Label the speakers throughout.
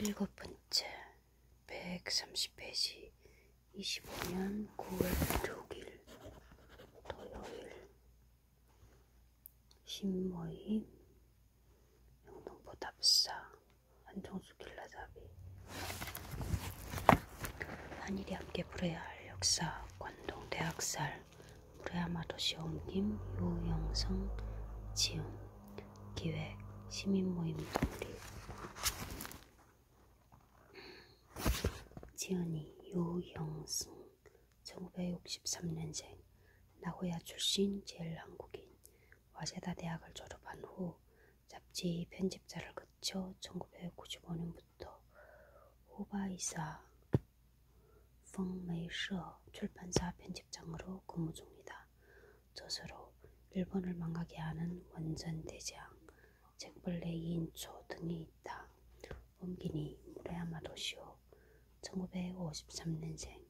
Speaker 1: 7번째 130페이지 25년 9월 6일 토요일 신모임 영등포 답사 한정수 길라잡이 한일이 함께 불어야 할 역사 관동 대학살 무레아마 도시 옮김 유영성 지음 기획 시민모임 독립 지은이 유영승 1963년생 나고야 출신 제일 한국인 와세다 대학을 졸업한 후 잡지 편집자를 거쳐 1995년부터 후바이사 펑메이셔 출판사 편집장으로 근무 중이다. 저서로 일본을 망하게 하는 원전대장, 잭벌레 2인초 등이 있다. 옮기니 무레야마 도시오 1953년생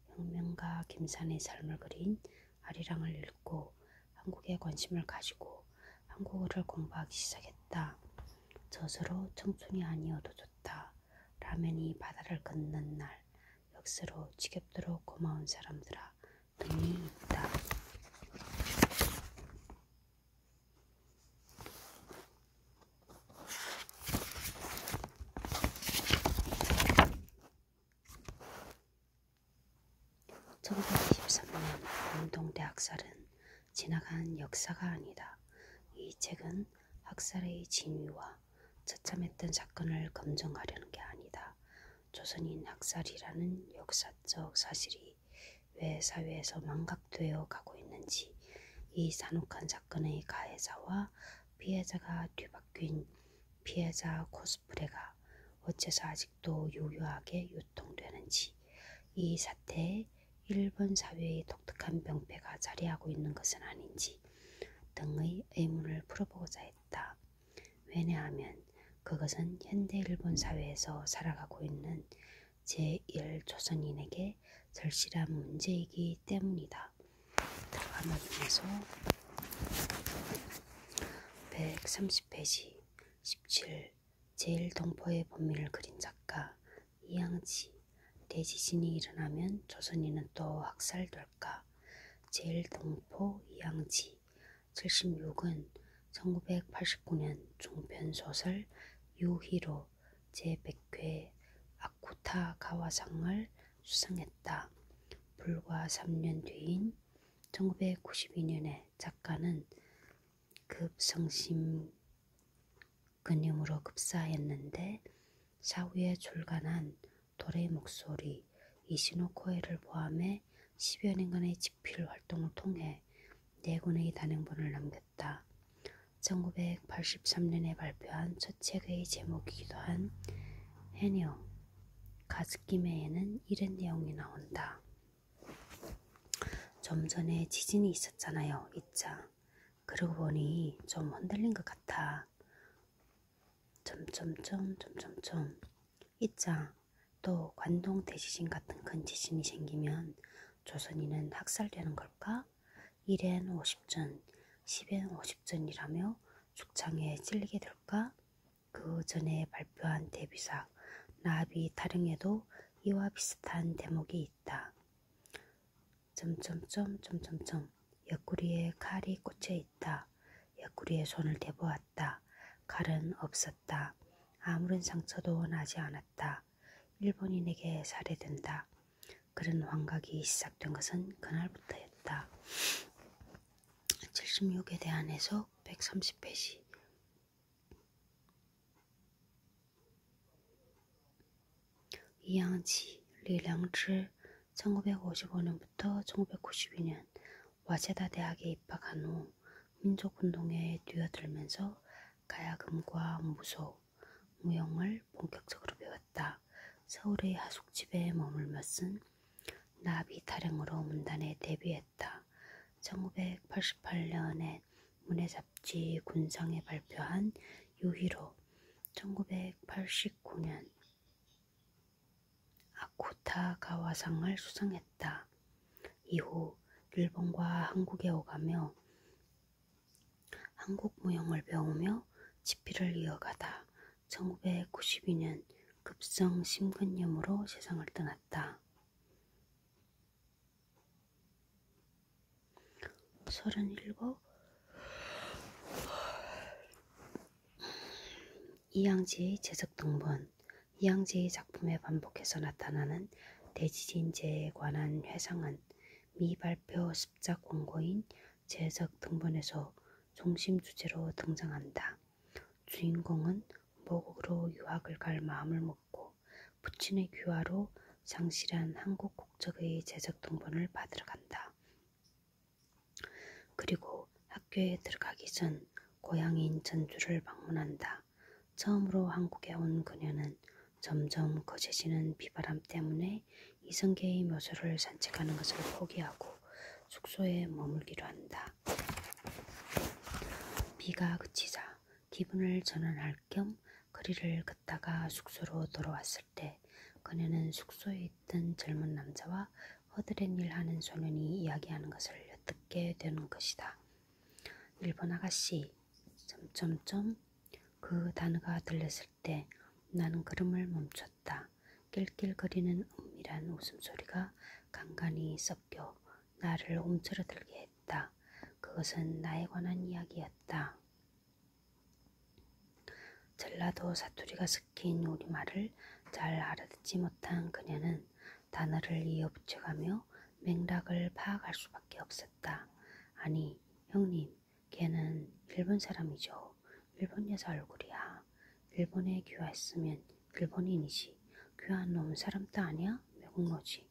Speaker 1: 혁명가 김산의 삶을 그린 아리랑을 읽고 한국에 관심을 가지고 한국어를 공부하기 시작했다. 저서로 청춘이 아니어도 좋다. 라면이 바다를 걷는 날 역시로 지겹도록 고마운 사람들아 등이 있다. (1923년) 관동대 학살은 지나간 역사가 아니다. 이 책은 학살의 진위와 처참했던 사건을 검증하려는 게 아니다. 조선인 학살이라는 역사적 사실이 왜 사회에서 망각되어 가고 있는지, 이 잔혹한 사건의 가해자와 피해자가 뒤바뀐 피해자 코스프레가 어째서 아직도 유효하게 유통되는지, 이 사태에 일본 사회의 독특한 병폐가 자리하고 있는 것은 아닌지 등의 의문을 풀어보고자 했다. 왜냐하면 그것은 현대 일본 사회에서 살아가고 있는 제1조선인에게 절실한 문제이기 때문이다. 드라마 중에서 130페이지 17 제1동포의 범인을 그린 작가 이양지 대지진이 일어나면 조선인은 또 학살될까? 제1동포 이양지 76은 1989년 중편소설 유히로 제100회 아쿠타 가와상을 수상했다. 불과 3년 뒤인 1992년에 작가는 급성심 근염으로 급사했는데 사후에 출간한 돌의 목소리, 이시노 코에를 포함해 10여 년간의 집필 활동을 통해 4권의 단행본을 남겼다. 1983년에 발표한 첫 책의 제목이기도 한 해녀 가즈키메에는 이런 내용이 나온다. 좀 전에 지진이 있었잖아요. 있자. 그러고 보니 좀 흔들린 것 같아. 있자. 또 관동 대지진 같은 큰 지진이 생기면 조선인은 학살되는 걸까? 1엔 50전, 10엔 50전이라며 죽창에 찔리게 될까? 그 전에 발표한 데뷔작 나비 타령에도 이와 비슷한 대목이 있다. 옆구리에 칼이 꽂혀 있다. 옆구리에 손을 대보았다. 칼은 없었다. 아무런 상처도 나지 않았다. 일본인에게 살해된다. 그런 환각이 시작된 것은 그날부터였다. 76에 대한 해석 130페이지 이양지 리량즈 1955년부터 1992년 와세다 대학에 입학한 후 민족운동에 뛰어들면서 가야금과 무소, 무용을 본격적으로 배웠다. 서울의 하숙집에 머물며 쓴 나비 타령으로 문단에 데뷔했다. 1988년에 문해잡지 군상에 발표한 유히로, 1989년 아쿠타 가와상을 수상했다. 이후 일본과 한국에 오가며 한국 무용을 배우며 집필을 이어가다 1992년 급성 심근염으로 세상을 떠났다. 37. 이양지의 제적 등본. 이양지의 작품에 반복해서 나타나는 대지진재에 관한 회상은 미발표 습작 원고인 제적 등본에서 중심 주제로 등장한다. 주인공은 모국으로 유학을 갈 마음을 먹고 부친의 귀화로 상실한 한국 국적의 제적 등본을 받으러 간다. 그리고 학교에 들어가기 전 고향인 전주를 방문한다. 처음으로 한국에 온 그녀는 점점 거세지는 비바람 때문에 이성계의 묘소를 산책하는 것을 포기하고 숙소에 머물기로 한다. 비가 그치자 기분을 전환할 겸 거리를 걷다가 숙소로 돌아왔을 때 그녀는 숙소에 있던 젊은 남자와 허드렛 일 하는 소년이 이야기하는 것을 엿듣게 되는 것이다. 일본 아가씨... 그 단어가 들렸을 때 나는 걸음을 멈췄다. 낄낄거리는 은밀한 웃음소리가 간간히 섞여 나를 움츠러들게 했다. 그것은 나에 관한 이야기였다. 전라도 사투리가 섞인 우리말을 잘 알아듣지 못한 그녀는 단어를 이어붙여가며 맥락을 파악할 수밖에 없었다. 아니, 형님, 걔는 일본 사람이죠. 일본 여자 얼굴이야. 일본에 귀화했으면 일본인이지. 귀화한 놈은 사람 따 아니야? 외국노지.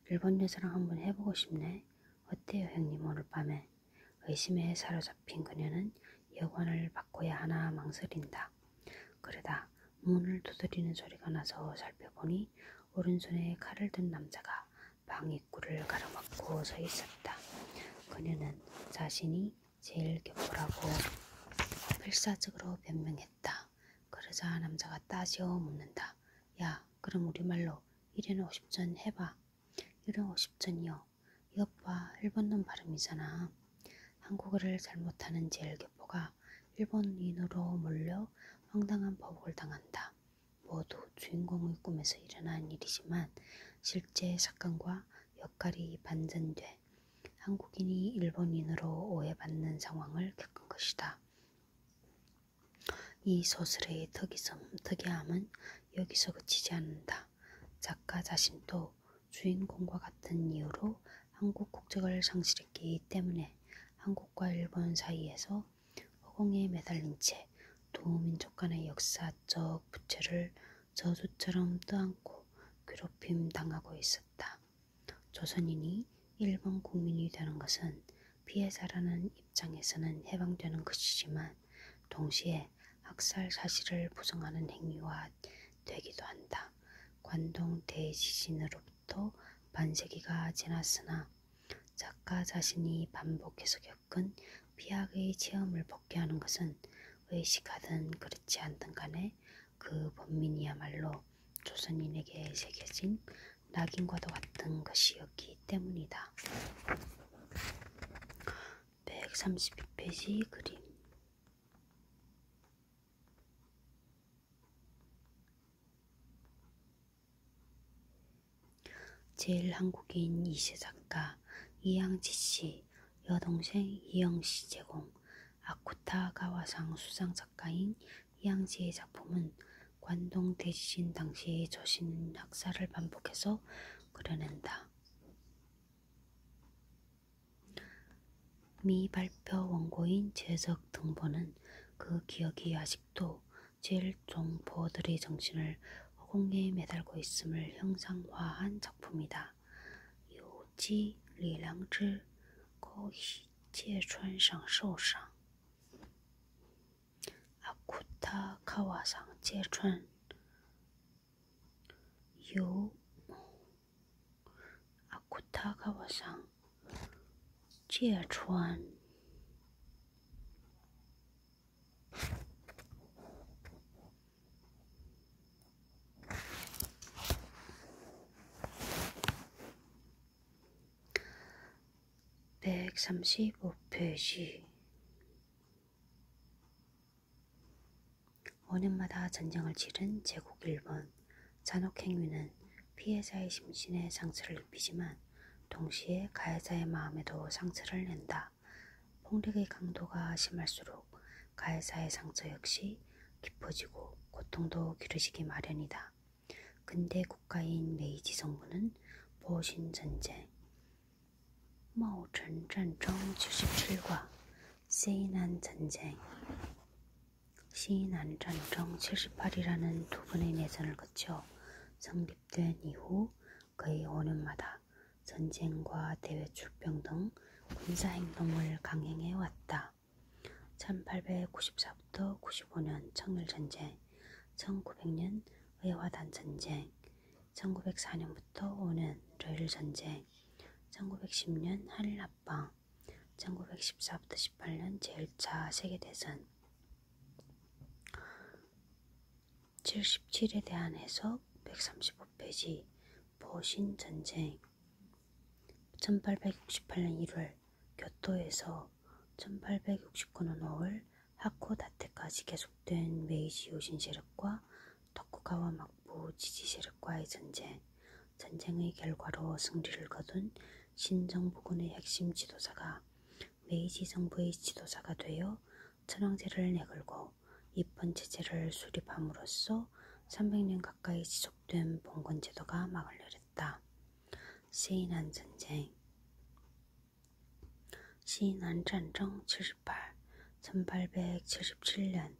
Speaker 1: 일본 여자랑 한번 해보고 싶네. 어때요, 형님, 오늘 밤에? 의심에 사로잡힌 그녀는 여관을 바꿔야 하나 망설인다. 그러다 문을 두드리는 소리가 나서 살펴보니 오른손에 칼을 든 남자가 방 입구를 가로막고 서 있었다. 그녀는 자신이 제일 교포라고 필사적으로 변명했다. 그러자 남자가 따지어 묻는다. 야, 그럼 우리말로 1엔 50전 해봐. 1엔 50전이요. 이것 봐, 일본놈 발음이잖아. 한국어를 잘못하는 제일교포가 일본인으로 몰려 황당한 보복을 당한다. 모두 주인공의 꿈에서 일어난 일이지만 실제 사건과 역할이 반전돼 한국인이 일본인으로 오해받는 상황을 겪은 것이다. 이 소설의 특이함은 여기서 그치지 않는다. 작가 자신도 주인공과 같은 이유로 한국 국적을 상실했기 때문에 한국과 일본 사이에서 허공에 매달린 채 두 민족 간의 역사적 부채를 저주처럼 떠안고 괴롭힘 당하고 있었다. 조선인이 일본 국민이 되는 것은 피해자라는 입장에서는 해방되는 것이지만 동시에 학살 사실을 부정하는 행위와 되기도 한다. 관동 대지진으로부터 반세기가 지났으나 작가 자신이 반복해서 겪은 피학의 체험을 복귀하는 것은 의식하든 그렇지 않든 간에 그 번민이야말로 조선인에게 새겨진 낙인과도 같은 것이었기 때문이다. 132페이지 그림. 제일 한국인 2세 작가 이양지씨, 여동생 이영씨 제공. 아쿠타 가와상 수상 작가인 이양지의 작품은 관동 대지진 당시의 조신 학살을 반복해서 그려낸다. 미발표 원고인 제적 등본은 그 기억이 아직도 제일종포들의 정신을 허공에 매달고 있음을 형상화한 작품이다. 요지 리량지 고히 제천상受伤 아쿠타 가와상 제천 요 아쿠타 가와상 제천 135페이지 5년마다 전쟁을 치른 제국 일본. 잔혹행위는 피해자의 심신에 상처를 입히지만 동시에 가해자의 마음에도 상처를 낸다. 폭력의 강도가 심할수록 가해자의 상처 역시 깊어지고 고통도 길어지기 마련이다. 근대 국가인 메이지 정부는 보신 전쟁, 마오천 전쟁 77과 세이난 전쟁, 시난 전쟁 78이라는 두 번의 내전을 거쳐 성립된 이후 거의 5년마다 전쟁과 대외 출병 등 군사행동을 강행해 왔다. 1894부터 95년 청일전쟁, 1900년 의화단 전쟁, 1904년부터 5년 러일전쟁, 1910년 한일합방, 1914부터 18년 제1차 세계대전. 77에 대한 해석 135페이지. 보신전쟁. 1868년 1월 교토에서 1869년 5월 하코다테까지 계속된 메이지 요신 세력과 토쿠가와 막부 지지 세력과의 전쟁. 전쟁의 결과로 승리를 거둔 신정부군의 핵심 지도자가 메이지 정부의 지도자가 되어 천황제를 내걸고 입헌체제를 수립함으로써 300년 가까이 지속된 봉건제도가 막을 내렸다. 세이난 전쟁. 시난 전쟁 78. 1877년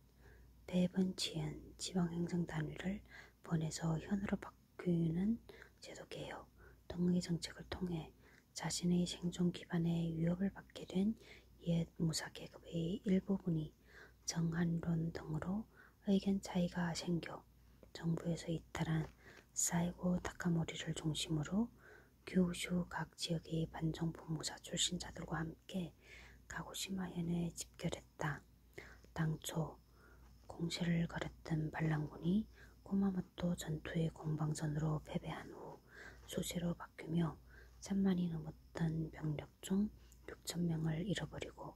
Speaker 1: 대번지은 지방행정단위를 본에서 현으로 바꾸는 제도개혁 등의 정책을 통해 자신의 생존 기반에 위협을 받게 된 옛 무사계급의 일부분이 정한론 등으로 의견 차이가 생겨 정부에서 이탈한 사이고 타카모리를 중심으로 규슈 각 지역의 반정부 무사 출신자들과 함께 가고시마현에 집결했다. 당초 공세를 걸었던 반란군이 구마모토 전투의 공방전으로 패배한 후 수세로 바뀌며 3만이 넘었던 병력 중 6,000명을 잃어버리고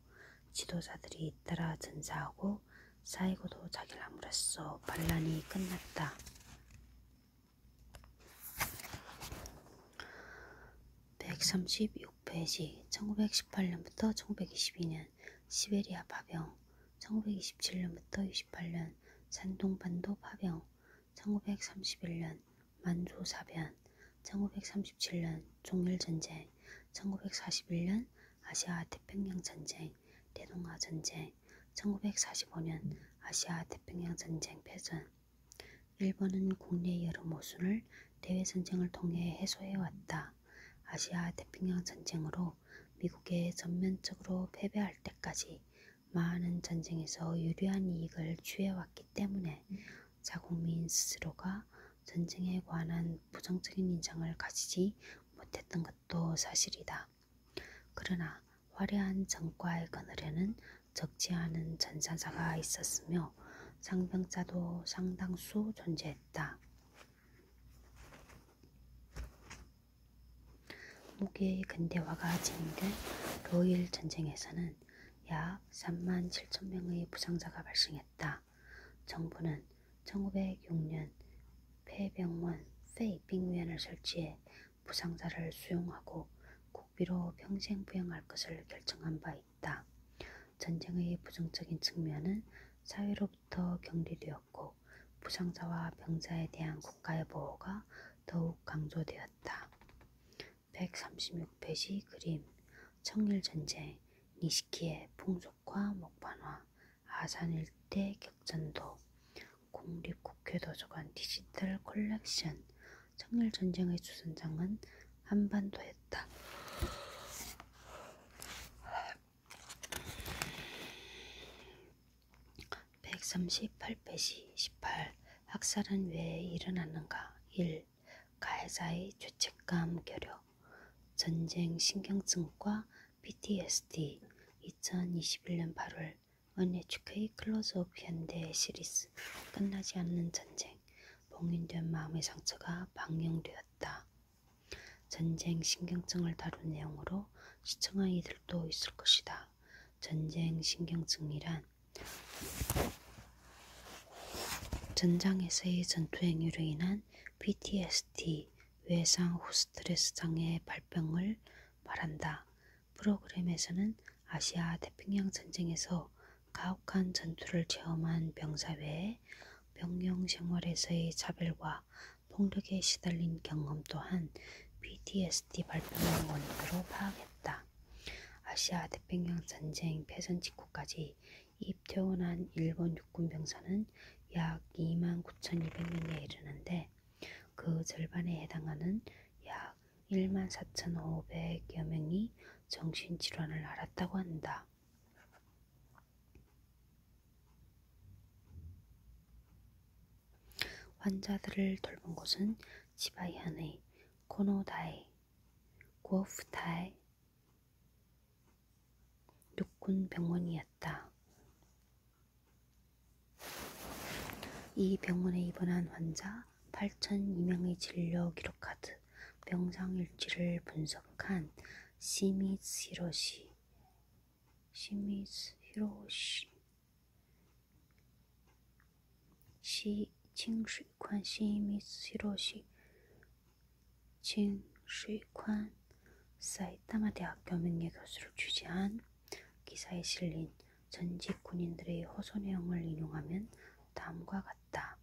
Speaker 1: 지도자들이 잇따라 전사하고 사이고도 자결함으로써 반란이 끝났다. 136페이지. 1918년부터 1922년 시베리아 파병, 1927년부터 28년 산동반도 파병, 1931년 만주 사변, 1937년 종일전쟁, 1941년 아시아 태평양 전쟁, 대동아 전쟁, 1945년 아시아 태평양 전쟁 패전. 일본은 국내 여러 모순을 대외 전쟁을 통해 해소해왔다. 아시아 태평양 전쟁으로 미국에 전면적으로 패배할 때까지 많은 전쟁에서 유리한 이익을 취해왔기 때문에 자국민 스스로가 전쟁에 관한 부정적인 인상을 가지지 못했던 것도 사실이다. 그러나 화려한 전과의 그늘에는 적지 않은 전사자가 있었으며 상병자도 상당수 존재했다. 무기의 근대화가 진행된 러일 전쟁에서는 약 3만 7천 명의 부상자가 발생했다. 정부는 1906년 폐병원 페이빙위원을 설치해 부상자를 수용하고 국비로 평생 부양할 것을 결정한 바 있다. 전쟁의 부정적인 측면은 사회로부터 격리되었고 부상자와 병자에 대한 국가의 보호가 더욱 강조되었다. 136페이지 그림. 청일전쟁, 니시키의 풍속화 목반화, 아산 일대 격전도, 국립국회도서관 디지털 컬렉션. 청일전쟁의 주전장은 한반도였다. 138페이지 18. 학살은 왜 일어났는가? 1. 가해자의 죄책감 결여. 전쟁 신경증과 PTSD. 2021년 8월 NHK 클로즈업 현대 시리즈 끝나지 않는 전쟁. 봉인된 마음의 상처가 방영되었다. 전쟁 신경증을 다룬 내용으로 시청한 이들도 있을 것이다. 전쟁 신경증이란 전장에서의 전투 행위로 인한 PTSD, 외상 후 스트레스 장애 발병을 말한다. 프로그램에서는 아시아 태평양 전쟁에서 가혹한 전투를 체험한 병사 외에 병영 생활에서의 차별과 폭력에 시달린 경험 또한 PTSD 발병의 원인으로 파악했다. 아시아 태평양 전쟁 패전 직후까지 입퇴원한 일본 육군 병사는 약 29,200명에 이르는데 그 절반에 해당하는 약 14,500여 명이 정신질환을 앓았다고 한다. 환자들을 돌본 곳은 지바현의 코노다에, 구오프타에 육군 병원이었다. 이 병원에 입원한 환자 8,002명의 진료 기록카드, 병상일지를 분석한 시미즈 히로시 칭수이관 시미즈 히로시 칭수이관 사이타마 대학교 명예교수를 취재한 기사에 실린 전직 군인들의 호소 내용을 인용하면 다음과 같다.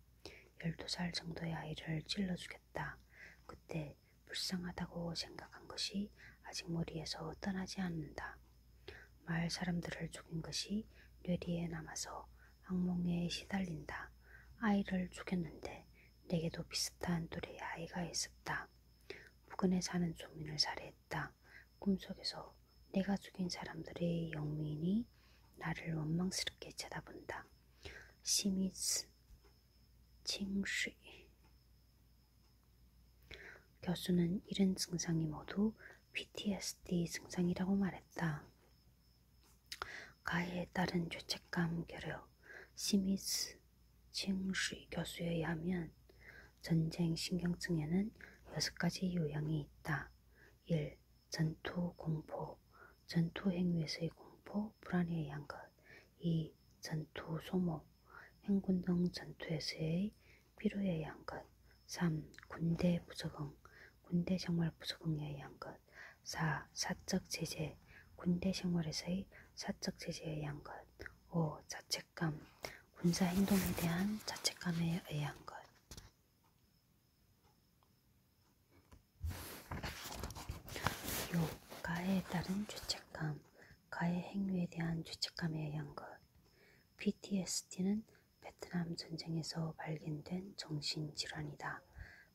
Speaker 1: 12살 정도의 아이를 찔러주겠다. 그때 불쌍하다고 생각한 것이 아직 머리에서 떠나지 않는다. 마을 사람들을 죽인 것이 뇌리에 남아서 악몽에 시달린다. 아이를 죽였는데 내게도 비슷한 또래의 아이가 있었다. 부근에 사는 주민을 살해했다. 꿈속에서 내가 죽인 사람들의 영민이 나를 원망스럽게 쳐다본다. 시미즈 칭슈 교수는 이런 증상이 모두 PTSD 증상이라고 말했다. 가해에 따른 죄책감 결여. 시미즈 칭슈 교수에 의하면 전쟁 신경증에는 6가지 요양이 있다. 1. 전투 공포, 전투 행위에서의 공포, 불안에 의한 것. 2. 전투 소모, 행군 등 전투에서의 피로에 의한 것. 3. 군대 부적응, 군대 생활 부적응에 의한 것. 4. 사적 제재, 군대 생활에서의 사적 제재에 의한 것. 5. 자책감, 군사 행동에 대한 자책감에 의한 것. 가해에 따른 죄책감, 가해 행위에 대한 죄책감에 의한 것. PTSD는 베트남 전쟁에서 발견된 정신질환이다.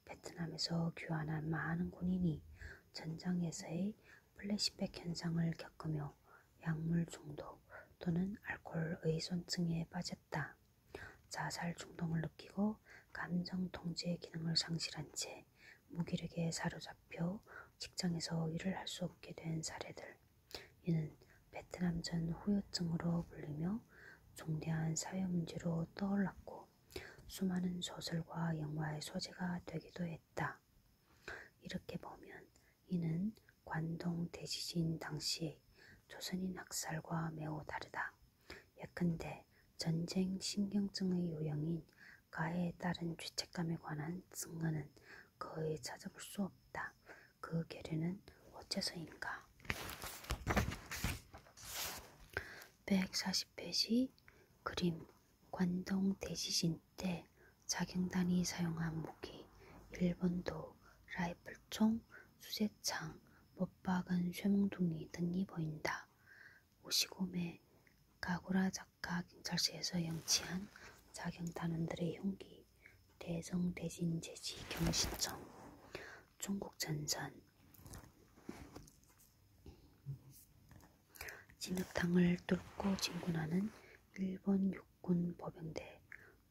Speaker 1: 베트남에서 귀환한 많은 군인이 전장에서의 플래시백 현상을 겪으며 약물 중독 또는 알코올 의존증에 빠졌다. 자살 충동을 느끼고 감정 통제 기능을 상실한 채 무기력에 사로잡혀 직장에서 일을 할 수 없게 된 사례들. 이는 베트남전 후유증으로 불리며 중대한 사회 문제로 떠올랐고 수많은 소설과 영화의 소재가 되기도 했다. 이렇게 보면 이는 관동 대지진 당시의 조선인 학살과 매우 다르다. 예컨대 전쟁 신경증의 요형인 가해에 따른 죄책감에 관한 증거는 거의 찾아볼 수 없다. 그 계류는 어째서인가? 140페이지 그림. 관동 대지진 때 자경단이 사용한 무기, 일본도, 라이플총, 수제창, 못 박은 쇠몽둥이 등이 보인다. 55매 가구라 작가 경찰서에서 영치한 자경단원들의 흉기, 대성대진 제지 경시청, 중국 전선, 진흙탕을 뚫고 진군하는 일본 육군 보병대,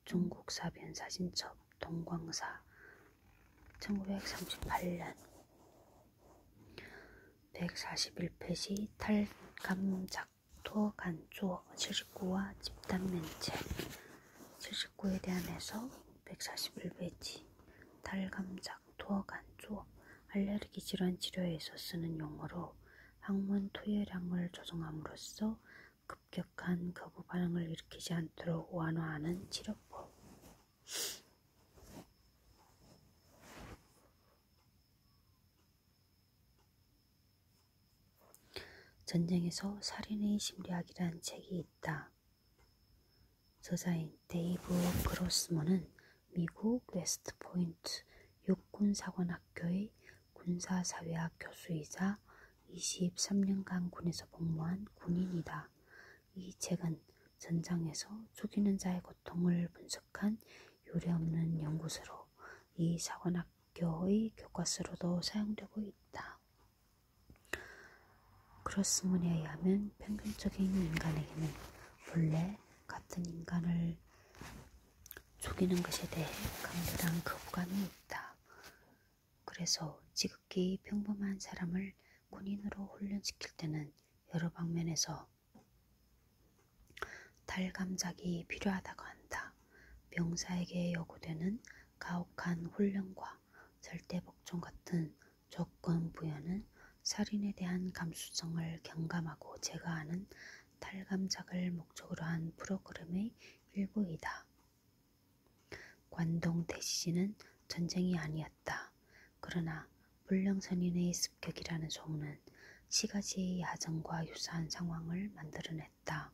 Speaker 1: 중국 사변 사진첩, 동광사, 1938년. 141페이지 탈감작토 간주어 79와 집단면책. 79에 대한 해석. 141페이지 탈감작토 간주어 알레르기 질환 치료에서 쓰는 용어로 항문 투여량을 조정함으로써 급격한 거부 반응을 일으키지 않도록 완화하는 치료법. 전쟁에서 살인의 심리학이란 책이 있다. 저자인 데이브 그로스먼은 미국 웨스트포인트 육군사관학교의 군사사회학 교수이자 23년간 군에서 복무한 군인이다. 이 책은 전장에서 죽이는 자의 고통을 분석한 유례없는 연구서로 이 사관학교의 교과서로도 사용되고 있다. 그로스문에 의하면 평균적인 인간에게는 본래 같은 인간을 죽이는 것에 대해 강렬한 거부감이 있다. 그래서 지극히 평범한 사람을 군인으로 훈련시킬 때는 여러 방면에서 탈감작이 필요하다고 한다. 병사에게 요구되는 가혹한 훈련과 절대복종 같은 조건 부여는 살인에 대한 감수성을 경감하고 제거하는 탈감작을 목적으로 한 프로그램의 일부이다. 관동 대지진은 전쟁이 아니었다. 그러나 불령선인의 습격이라는 소문은 시가지의 야전과 유사한 상황을 만들어냈다.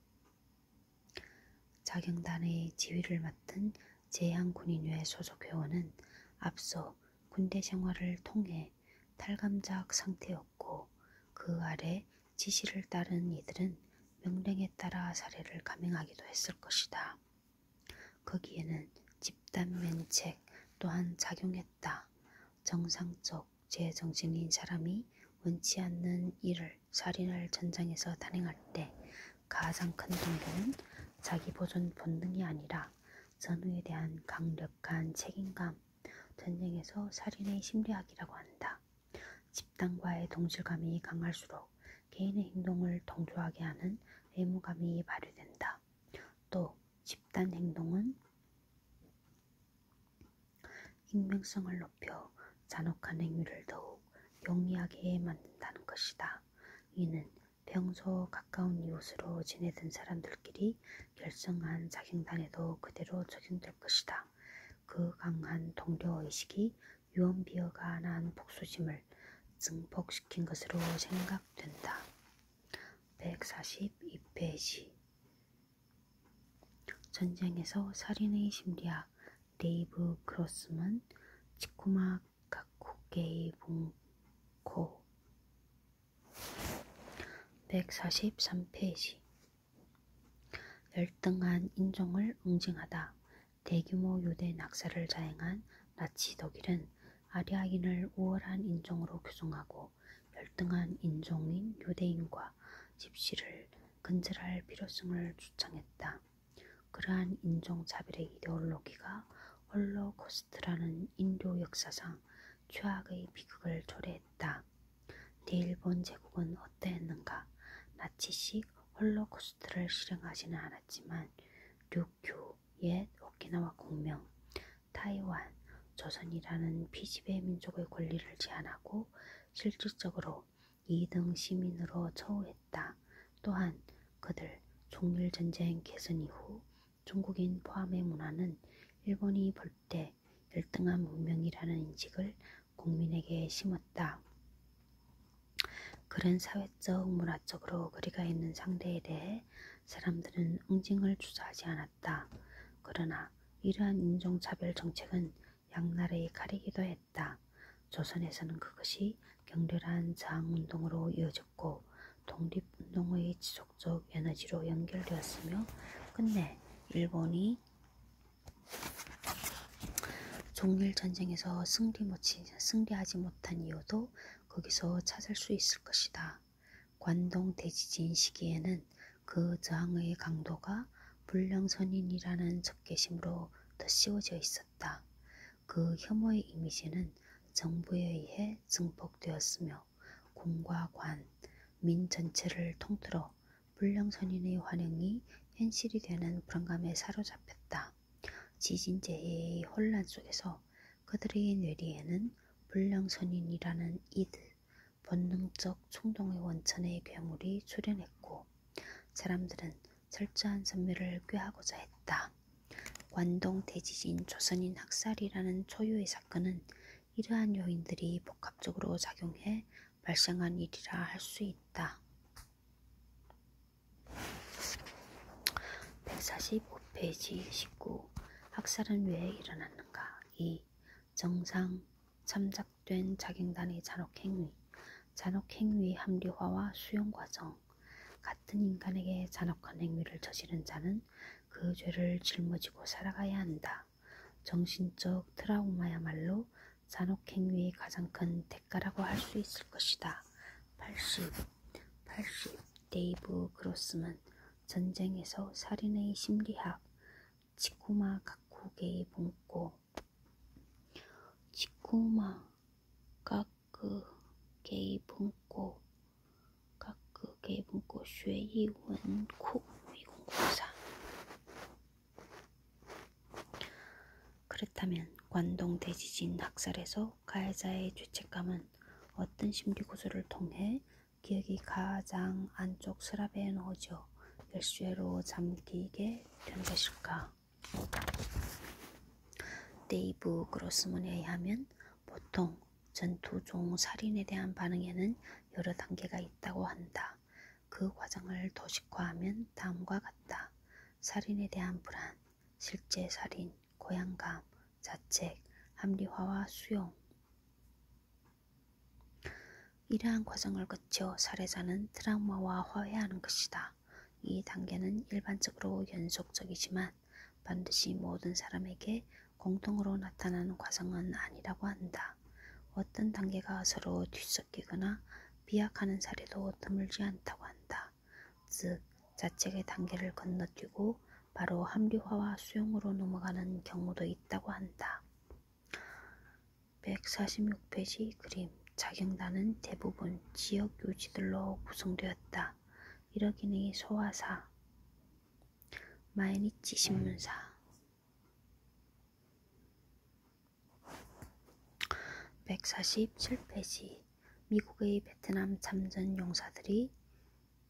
Speaker 1: 자경단의 지휘를 맡은 제향군인회 소속 회원은 앞서 군대 생활을 통해 탈감작 상태였고 그 아래 지시를 따른 이들은 명령에 따라 살해를 감행하기도 했을 것이다. 거기에는 집단 면책 또한 작용했다. 정상적 제정신인 사람이 원치 않는 일을 살인을 전장에서 단행할 때 가장 큰 동기는 자기 보존 본능이 아니라 전우에 대한 강력한 책임감, 전쟁에서 살인의 심리학이라고 한다. 집단과의 동질감이 강할수록 개인의 행동을 동조하게 하는 의무감이 발휘된다. 또 집단 행동은 익명성을 높여 잔혹한 행위를 더욱 용이하게 만든다는 것이다. 이는 평소 가까운 이웃으로 지내던 사람들끼리 결성한 자경단에도 그대로 적용될 것이다. 그 강한 동료의식이 유언비어가 낳은 복수심을 증폭시킨 것으로 생각된다. 142페이지 전쟁에서 살인의 심리학 데이브 그로스먼 치쿠마 가쿠게이 bunko 143페이지 열등한 인종을 응징하다. 대규모 유대 낙사를 자행한 나치 독일은 아리아인을 우월한 인종으로 규정하고 열등한 인종인 유대인과 집시를 근절할 필요성을 주창했다. 그러한 인종차별의 이데올로기가 홀로코스트라는 인류 역사상 최악의 비극을 초래했다. 대일본 제국은 어떠했는가? 나치식 홀로코스트를 실행하지는 않았지만 류큐, 옛 오키나와 공명, 타이완, 조선이라는 피지배 민족의 권리를 제한하고 실질적으로 2등 시민으로 처우했다. 또한 그들 중일전쟁 개선 이후 중국인 포함의 문화는 일본이 볼 때 열등한 문명이라는 인식을 국민에게 심었다. 그런 사회적, 문화적으로 거리가 있는 상대에 대해 사람들은 응징을 주저하지 않았다. 그러나 이러한 인종차별 정책은 양나라에 가리기도 했다. 조선에서는 그것이 격렬한 저항운동으로 이어졌고 독립운동의 지속적 에너지로 연결되었으며 끝내 일본이 중일전쟁에서 승리하지 못한 이유도 거기서 찾을 수 있을 것이다. 관동 대지진 시기에는 그 저항의 강도가 불령선인이라는 적개심으로 더 씌워져 있었다. 그 혐오의 이미지는 정부에 의해 증폭되었으며 군과 관, 민 전체를 통틀어 불령선인의 환영이 현실이 되는 불안감에 사로잡혔다. 지진재해의 혼란 속에서 그들의 뇌리에는 불령선인이라는 이드, 본능적 충동의 원천의 괴물이 출현했고 사람들은 철저한 선멸을 꾀하고자 했다. 관동 대지진 조선인 학살이라는 초유의 사건은 이러한 요인들이 복합적으로 작용해 발생한 일이라 할 수 있다. 145페이지 19. 학살은 왜 일어났는가? 2. 정상 참작된 자경단의 잔혹행위. 잔혹행위 합리화와 수용 과정. 같은 인간에게 잔혹한 행위를 저지른 자는 그 죄를 짊어지고 살아가야 한다. 정신적 트라우마야말로 잔혹행위의 가장 큰 대가라고 할 수 있을 것이다. 80. 데이브 그로스먼 전쟁에서 살인의 심리학 치쿠마 가쿠게이 bun고 치쿠마 가쿠게이 bun고 쉐이 원쿠 미공공사. 그렇다면 관동 대지진 학살에서 가해자의 죄책감은 어떤 심리 구조를 통해 기억이 가장 안쪽 서랍에 넣어져 열쇠로 잠기게 된 것일까? 데이브 그로스먼에 의하면 보통 전투 중 살인에 대한 반응에는 여러 단계가 있다고 한다. 그 과정을 도식화하면 다음과 같다. 살인에 대한 불안, 실제 살인, 고향감, 자책, 합리화와 수용. 이러한 과정을 거쳐 살해자는 트라우마와 화해하는 것이다. 이 단계는 일반적으로 연속적이지만 반드시 모든 사람에게 공통으로 나타나는 과정은 아니라고 한다. 어떤 단계가 서로 뒤섞이거나 비약하는 사례도 드물지 않다고 한다. 즉, 자책의 단계를 건너뛰고 바로 합리화와 수용으로 넘어가는 경우도 있다고 한다. 146페이지 그림. 자경단은 대부분 지역 요지들로 구성되었다. 이러기니 소화사, 마이니치 신문사. 147페이지 미국의 베트남 참전 용사들이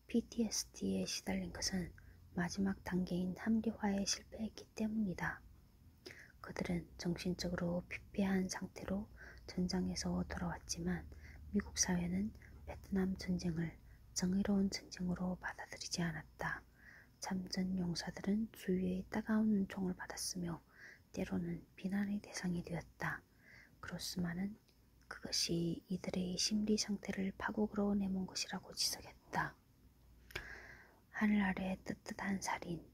Speaker 1: PTSD에 시달린 것은 마지막 단계인 합리화에 실패했기 때문이다. 그들은 정신적으로 피폐한 상태로 전장에서 돌아왔지만 미국 사회는 베트남 전쟁을 정의로운 전쟁으로 받아들이지 않았다. 참전 용사들은 주위의 따가운 은총을 받았으며 때로는 비난의 대상이 되었다. 그로스만은 그것이 이들의 심리 상태를 파국으로 내몬 것이라고 지적했다. 하늘 아래 뜨뜻한 살인.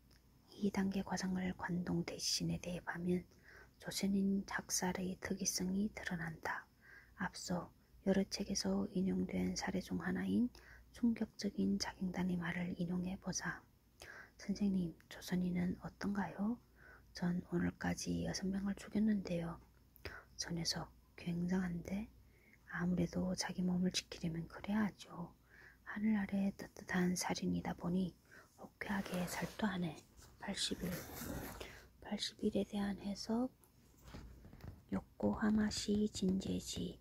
Speaker 1: 2단계 과정을 관동 대지진에 대입하면 조선인 학살의 특이성이 드러난다. 앞서 여러 책에서 인용된 사례 중 하나인 충격적인 자경단의 말을 인용해보자. 선생님, 조선인은 어떤가요? 전 오늘까지 6명을 죽였는데요. 저 녀석 굉장한데? 아무래도 자기 몸을 지키려면 그래야 하죠. 하늘 아래 뜨뜻한 살인이다 보니 호쾌하게 살도 하네. 81에 대한 해석. 요코하마시 진제지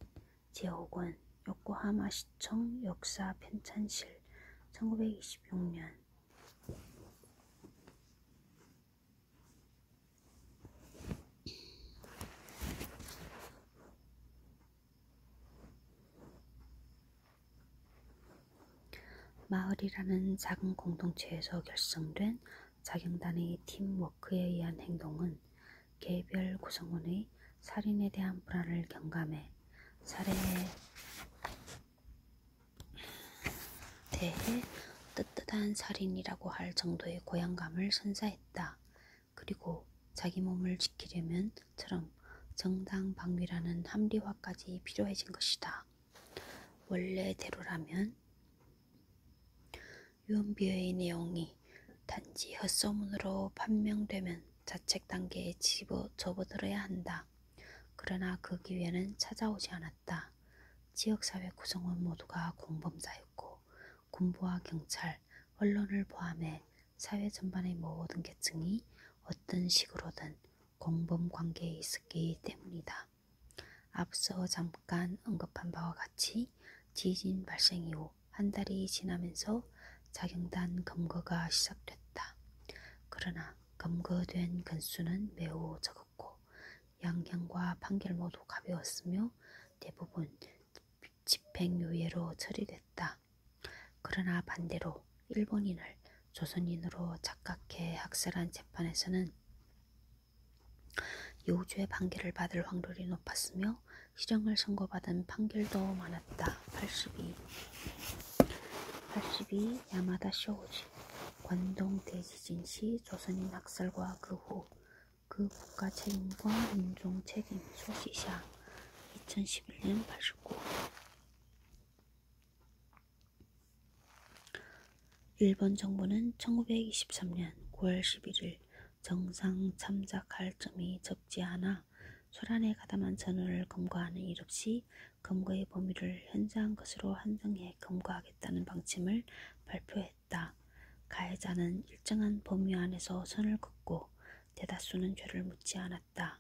Speaker 1: 제옥원 요코하마시청 역사 편찬실 1926년. 마을이라는 작은 공동체에서 결성된 자경단의 팀워크에 의한 행동은 개별 구성원의 살인에 대한 불안을 경감해 살해에 대해 뜨뜻한 살인이라고 할 정도의 고향감을 선사했다. 그리고 자기 몸을 지키려면처럼 정당방위라는 합리화까지 필요해진 것이다. 원래대로라면 유언비어의 내용이 단지 헛소문으로 판명되면 자책 단계에 접어들어야 한다. 그러나 그 기회는 찾아오지 않았다. 지역사회 구성원 모두가 공범자였고 군부와 경찰, 언론을 포함해 사회 전반의 모든 계층이 어떤 식으로든 공범 관계에 있었기 때문이다. 앞서 잠깐 언급한 바와 같이 지진 발생 이후 한 달이 지나면서 자경단 검거가 시작됐다. 그러나 검거된 건수는 매우 적었고 양형과 판결 모두 가벼웠으며 대부분 집행유예로 처리됐다. 그러나 반대로 일본인을 조선인으로 착각해 학살한 재판에서는 요주의 판결을 받을 확률이 높았으며 실형을 선고받은 판결도 많았다. 82. 야마다 쇼우지. 관동 대지진 시 조선인 학살과 그 후 그 국가 책임과 민중 책임 소시샤. 2011년 89. 일본 정부는 1923년 9월 11일 정상 참작할 점이 적지 않아 소란에 가담한 전원을 검거하는 일 없이 검거의 범위를 현저한 것으로 한정해 검거하겠다는 방침을 발표했다. 가해자는 일정한 범위 안에서 선을 긋고 대다수는 죄를 묻지 않았다.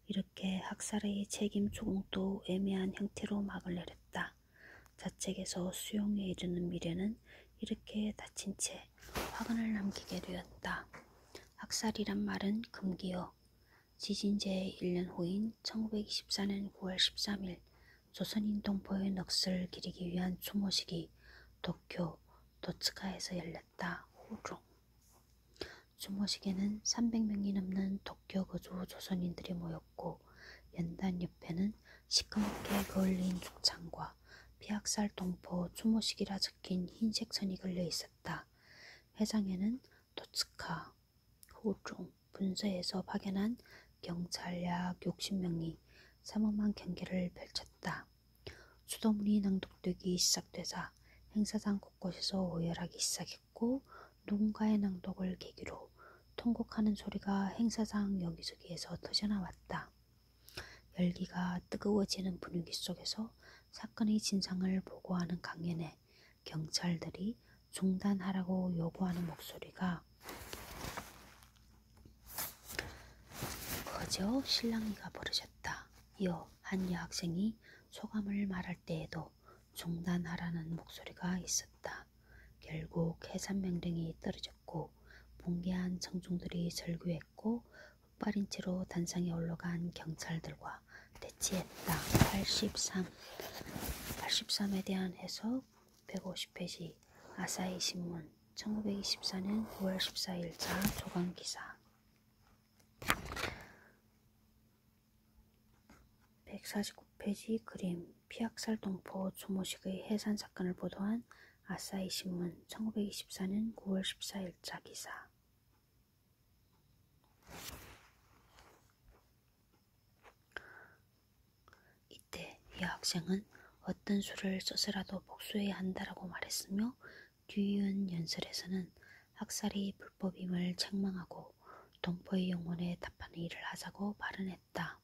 Speaker 1: 이렇게 학살의 책임 추궁도 애매한 형태로 막을 내렸다. 자책에서 수용에 이르는 미래는 이렇게 닫힌 채 화근을 남기게 되었다. 학살이란 말은 금기어. 지진제의 1년 후인 1924년 9월 13일 조선인 동포의 넋을 기리기 위한 추모식이 도쿄 도츠카에서 열렸다. 호종. 추모식에는 300명이 넘는 도쿄 거주 조선인들이 모였고 연단 옆에는 시커멓게 그을린 죽창과 피학살 동포 추모식이라 적힌 흰색 선이 걸려 있었다. 회장에는 도츠카, 호종, 분서에서 파견한 경찰 약 60명이 삼엄한 경계를 펼쳤다. 수도문이 낭독되기 시작되자 행사장 곳곳에서 오열하기 시작했고 누군가의 낭독을 계기로 통곡하는 소리가 행사장 여기저기에서 터져나왔다. 열기가 뜨거워지는 분위기 속에서 사건의 진상을 보고하는 강연에 경찰들이 중단하라고 요구하는 목소리가 거저 실랑이가 벌어졌다. 이어 한 여학생이 소감을 말할 때에도 중단하라는 목소리가 있었다. 결국 해산 명령이 떨어졌고 붕괴한 청중들이 절규했고 흑발인 채로 단상에 올라간 경찰들과 대치했다. 83에 대한 해석 150페이지 아사히 신문 1924년 9월 14일자 조간기사 149페이지 그림 피학살 동포 추모식의 해산 사건을 보도한 아사히 신문 1924년 9월 14일자 기사. 이때 여학생은 어떤 수를 써서라도 복수해야 한다라고 말했으며 뒤이은 연설에서는 학살이 불법임을 책망하고 동포의 영혼에 답하는 일을 하자고 발언했다.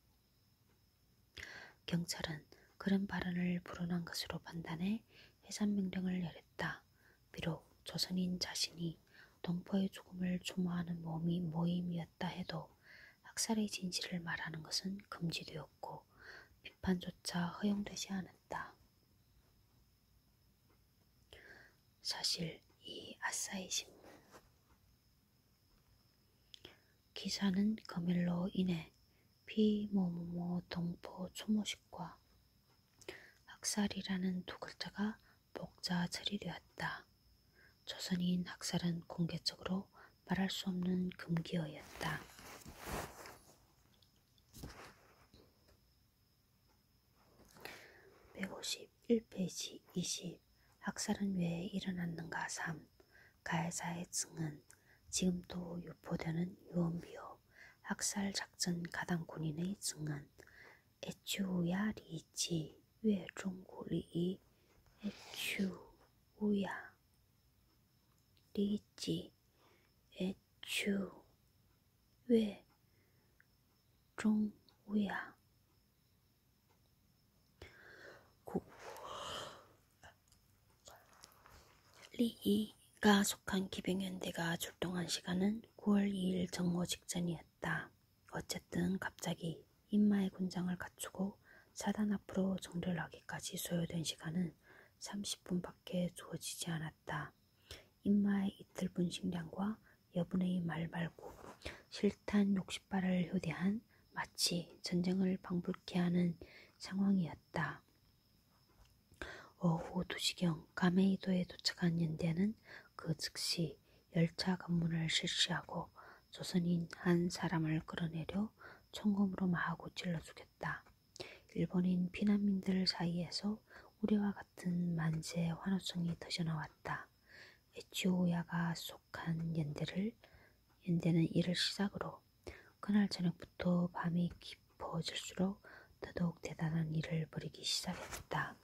Speaker 1: 경찰은 그런 발언을 불온한 것으로 판단해 해산 명령을 내렸다. 비록 조선인 자신이 동포의 죽음을 추모하는 모임이었다 해도 학살의 진실을 말하는 것은 금지되었고 비판조차 허용되지 않았다. 사실 이 아사히 신문 기사는 검열로 인해 피모모모 동포 추모식과 학살이라는 두 글자가 복자 처리되었다. 조선인 학살은 공개적으로 말할 수 없는 금기어였다. 151페이지 20 학살은 왜 일어났는가 3 가해자의 증언 지금도 유포되는 유언비어 학살 작전 가당 군인의 증언 애추우야 리지 외종구리 애추우야 리지 애추 외종우야 리이가 속한 기병연대가 출동한 시간은 9월 2일 정오 직전이었다. 어쨌든 갑자기 인마의 군장을 갖추고 사단 앞으로 정렬하기까지 소요된 시간은 30분밖에 주어지지 않았다. 인마의 이틀 분식량과 여분의 말 말고 실탄 60발을 휴대한 마치 전쟁을 방불케 하는 상황이었다. 오후 2시경 가메이도에 도착한 연대는 그 즉시 열차 검문을 실시하고 조선인 한 사람을 끌어내려 총검으로 마구 찔러 죽였다. 일본인 피난민들 사이에서 우리와 같은 만세의 환호성이 터져나왔다. 에치오야가 속한 연대는 이를 시작으로 그날 저녁부터 밤이 깊어질수록 더더욱 대단한 일을 벌이기 시작했다.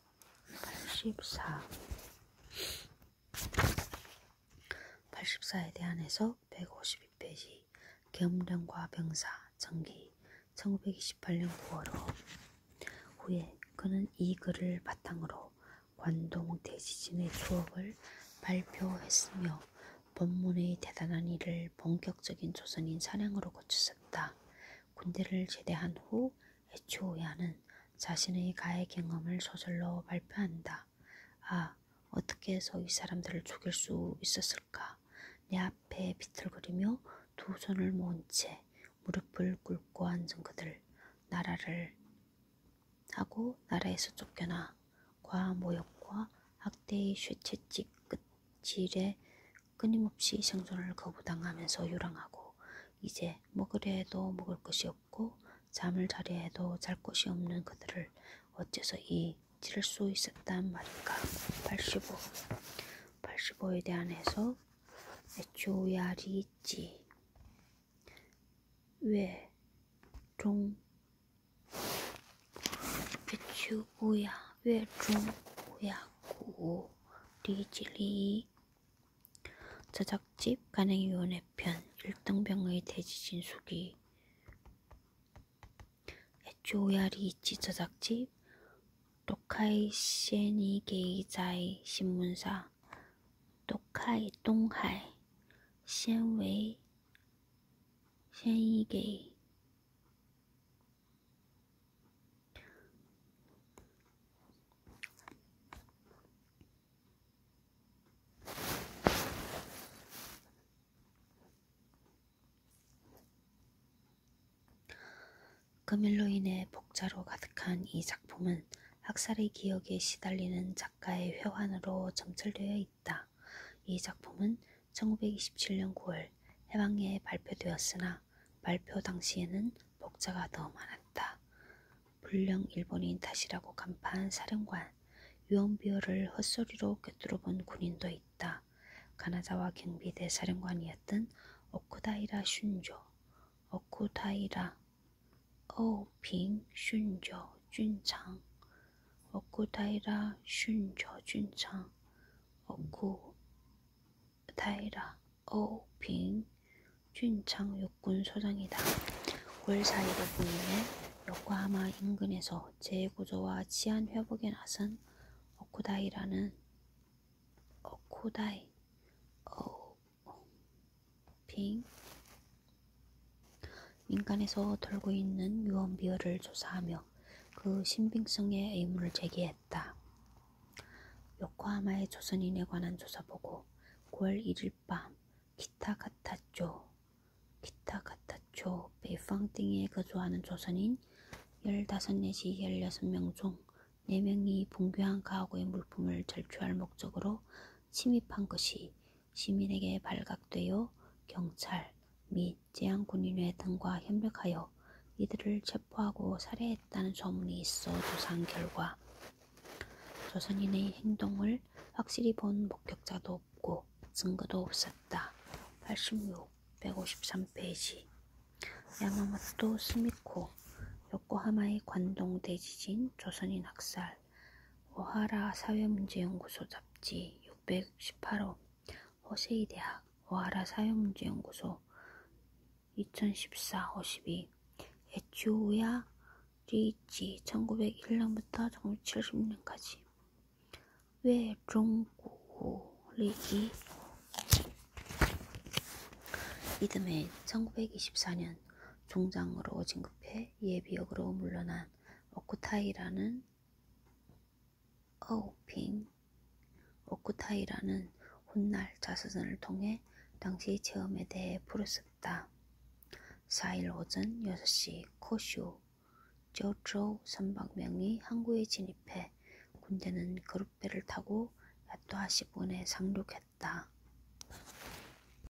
Speaker 1: 84에 대한 해석 152페이지 계엄령과 병사 정기 1928년 9월 후에 그는 이 글을 바탕으로 관동 대지진의 추억을 발표했으며 본문의 대단한 일을 본격적인 조선인 사냥으로 고쳤었다. 군대를 제대한 후 에치오야는 자신의 가해 경험을 소설로 발표한다. 아, 어떻게 해서 이 사람들을 죽일 수 있었을까? 내 앞에 비틀거리며 두 손을 모은 채 무릎을 꿇고 앉은 그들, 나라를 하고 나라에서 쫓겨나 과모욕과 학대의 쇠채찍 끝질에 끊임없이 생존을 거부당하면서 요랑하고 이제 먹으려 해도 먹을 것이 없고 잠을 자려 해도 잘 곳이 없는 그들을 어째서 잊을 수 있었단 말인가. 85에 대한 해석 에치오야 리찌 외종우야 리지리 저작집 간행위원회 편 1등병의 대지진 수기 에치오야 리찌 저작집 도카이 시니게이자이 신문사 도카이 동하이 시엔웨이 시엔이게이 금일로 인해 복자로 가득한 이 작품은 학살의 기억에 시달리는 작가의 회환으로 점철되어 있다. 이 작품은 1927년 9월 해방에 발표되었으나 발표 당시에는 복자가 더 많았다. 불량 일본인 탓이라고 간파한 사령관, 유언비어를 헛소리로 꿰뚫어 본 군인도 있다. 가나자와 경비대 사령관이었던 오쿠다이라 슌조, 오쿠다이라 어우핑 슌조 준창, 오쿠다이라 슌조 준창, 오쿠다이라 어우핑 준창 육군소장이다. 9월 4일에 부임해 요코하마 인근에서 재구조와 치안 회복에 나선 오쿠다이 어우핑 민간에서 돌고 있는 유언비어를 조사하며 그 신빙성에 의문을 제기했다. 요코하마의 조선인에 관한 조사보고 9월 1일 밤 키타가타초 베이팡 등에 거주하는 조선인 15 내지 16명 중 4명이 붕괴한 가구의 물품을 절취할 목적으로 침입한 것이 시민에게 발각되어 경찰 및 제한군인회 등과 협력하여 이들을 체포하고 살해했다는 소문이 있어 조사한 결과 조선인의 행동을 확실히 본 목격자도 없고 증거도 없었다. 153페이지 야마모토 스미코 요코하마의 관동 대지진 조선인 학살 오하라 사회문제연구소 잡지 668호 호세이 대학 오하라 사회문제연구소 2014 52 에치오야 리찌 1901년부터 1970년까지 외종구 리이 이듬해 1924년 중장으로 진급해 예비역으로 물러난 오쿠다이라는 훗날 자서전을 통해 당시 체험에 대해 풀었었다. 4일 오전 6시 코슈 저州선박명이 항구에 진입해 군대는 거룻배를 타고 야토하시본에 상륙했다.